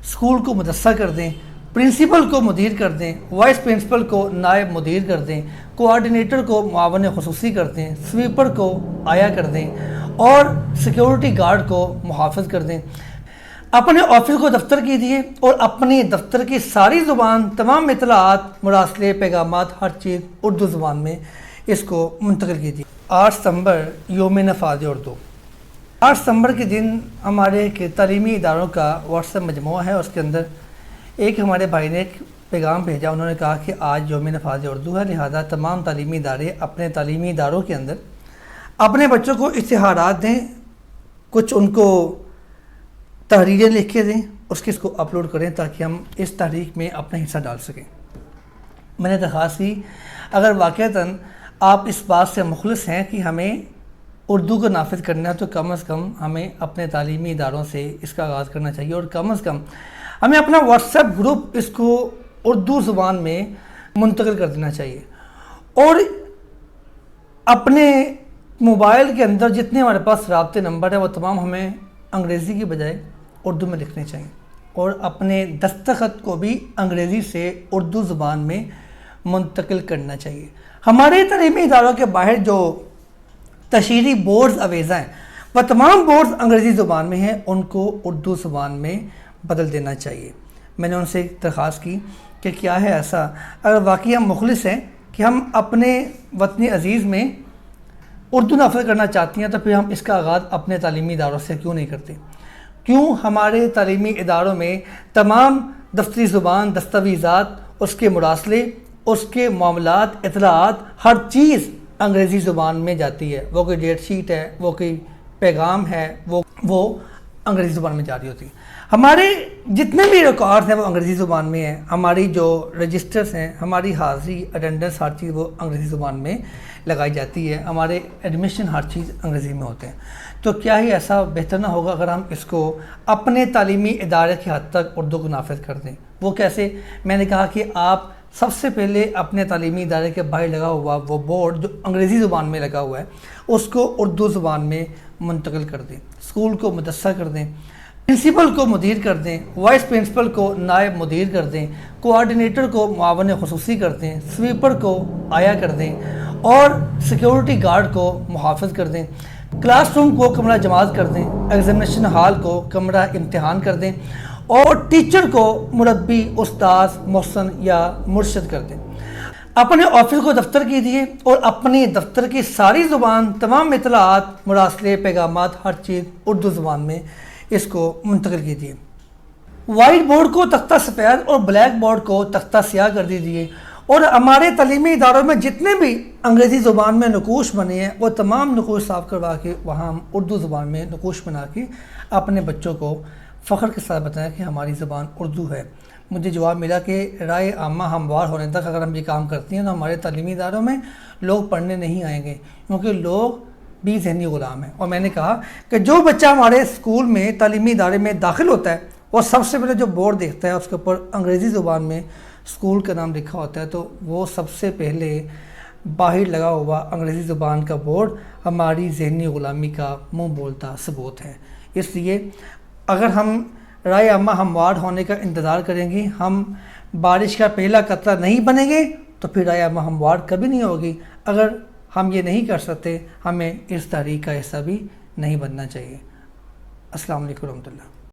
School کو مدرسہ کر دیں، پرنسپل کو مدیر کر دیں، وائس پرنسپل کو نائب مدیر کر دیں، کوآرڈینیٹر کو معاون خصوصی کر دیں، سویپر کو آیا کر دیں اور سیکیورٹی گارڈ کو محافظ کر دیں۔ اپنے آفس کو دفتر کیجیے اور اپنے دفتر کی ساری زبان، تمام اطلاعات، مراسلے، پیغامات، ہر چیز اردو زبان میں اس کو منتقل کیجیے۔ 8 ستمبر یوم نفاذ اردو۔ 8 ستمبر کے دن ہمارے تعلیمی اداروں کا واٹس ایپ مجموعہ ہے، اس کے اندر ایک ہمارے بھائی نے ایک پیغام بھیجا۔ انہوں نے کہا کہ آج یوم نفاذ اردو ہے، لہذا تمام تعلیمی ادارے اپنے تعلیمی اداروں کے اندر اپنے بچوں کو اشتہارات دیں، کچھ ان کو تحریریں لکھ کے دیں، اس کو اپلوڈ کریں تاکہ ہم اس تحریک میں اپنا حصہ ڈال سکیں۔ میں نے درخواست کی اگر واقعتاً آپ اس بات سے مخلص ہیں کہ ہمیں اردو کو نافذ کرنا ہے تو کم از کم ہمیں اپنے تعلیمی اداروں سے اس کا آغاز کرنا چاہیے، اور کم از کم ہمیں اپنا واٹس ایپ گروپ اس کو اردو زبان میں منتقل کر دینا چاہیے، اور اپنے موبائل کے اندر جتنے ہمارے پاس رابطے نمبر ہیں وہ تمام ہمیں انگریزی کی بجائے اردو میں لکھنے چاہیے، اور اپنے دستخط کو بھی انگریزی سے اردو زبان میں منتقل کرنا چاہیے۔ ہمارے تعلیمی اداروں کے باہر جو تشہیری بورڈز اویزہ ہیں وہ تمام بورڈز انگریزی زبان میں ہیں، ان کو اردو زبان میں بدل دینا چاہیے۔ میں نے ان سے درخواست کی کہ کیا ہے ایسا، اگر واقعی ہم مخلص ہیں کہ ہم اپنے وطن عزیز میں اردو نافذ کرنا چاہتی ہیں تو پھر ہم اس کا آغاز اپنے تعلیمی اداروں سے کیوں نہیں کرتے؟ کیوں ہمارے تعلیمی اداروں میں تمام دفتری زبان، دستاویزات، اس کے مراسلے، اس کے معاملات، اطلاعات، ہر چیز انگریزی زبان میں جاتی ہے؟ وہ کوئی ڈیٹ شیٹ ہے، وہ کوئی پیغام ہے، وہ انگریزی زبان میں جاری ہوتی ہے۔ ہمارے جتنے بھی ریکارڈز ہیں وہ انگریزی زبان میں ہیں، ہماری جو رجسٹرز ہیں، ہماری حاضری، اٹینڈنس، ہر چیز وہ انگریزی زبان میں لگائی جاتی ہے، ہمارے ایڈمیشن ہر چیز انگریزی میں ہوتے ہیں۔ تو کیا ہی ایسا بہتر نہ ہوگا اگر ہم اس کو اپنے تعلیمی ادارے کی حد تک اردو کو نافذ کر دیں؟ وہ کیسے؟ میں نے کہا کہ آپ سب سے پہلے اپنے تعلیمی ادارے کے باہر لگا ہوا وہ بورڈ جو انگریزی زبان میں لگا ہوا ہے اس کو اردو زبان میں منتقل کر دیں، اسکول کو مدرسہ کر دیں، پرنسپل کو مدیر کر دیں، وائس پرنسپل کو نائب مدیر کر دیں، کوآرڈینیٹر کو معاون خصوصی کر دیں، سویپر کو آیا کر دیں اور سیکیورٹی گارڈ کو محافظ کر دیں، کلاس روم کو کمرہ جماعت کر دیں، ایگزامینیشن ہال کو کمرہ امتحان کر دیں، اور ٹیچر کو مربی، استاذ، محسن یا مرشد کر دیں۔ اپنے آفس کو دفتر کیجیے اور اپنے دفتر کی ساری زبان، تمام اطلاعات، مراسلے، پیغامات، ہر چیز اردو زبان میں اس کو منتقل کیجیے۔ وائٹ بورڈ کو تختہ سفید اور بلیک بورڈ کو تختہ سیاہ کر دیجیے، اور ہمارے تعلیمی اداروں میں جتنے بھی انگریزی زبان میں نقوش بنے ہیں وہ تمام نقوش صاف کروا کے وہاں ہم اردو زبان میں نقوش بنا کے اپنے بچوں کو فخر کے ساتھ بتائیں کہ ہماری زبان اردو ہے۔ مجھے جواب ملا کہ رائے عامہ ہموار ہونے تک اگر ہم یہ کام کرتی ہیں تو ہمارے تعلیمی اداروں میں لوگ پڑھنے نہیں آئیں گے، کیونکہ لوگ بھی ذہنی غلام ہیں۔ اور میں نے کہا کہ جو بچہ ہمارے اسکول میں، تعلیمی ادارے میں داخل ہوتا ہے وہ سب سے پہلے جو بورڈ دیکھتا ہے اس کے اوپر انگریزی زبان میں اسکول کا نام لکھا ہوتا ہے، تو وہ سب سے پہلے باہر لگا ہوا انگریزی زبان کا بورڈ ہماری ذہنی غلامی کا منہ بولتا ثبوت ہے۔ اس لیے اگر ہم رائے عامہ ہموار ہونے کا انتظار کریں گے، ہم بارش کا پہلا قطرہ نہیں بنیں گے تو پھر رائے عامہ ہموار کبھی نہیں ہوگی۔ اگر ہم یہ نہیں کر سکتے ہمیں اس تحریک کا حصہ بھی نہیں بننا چاہیے۔ السلام علیکم ورحمۃ اللہ۔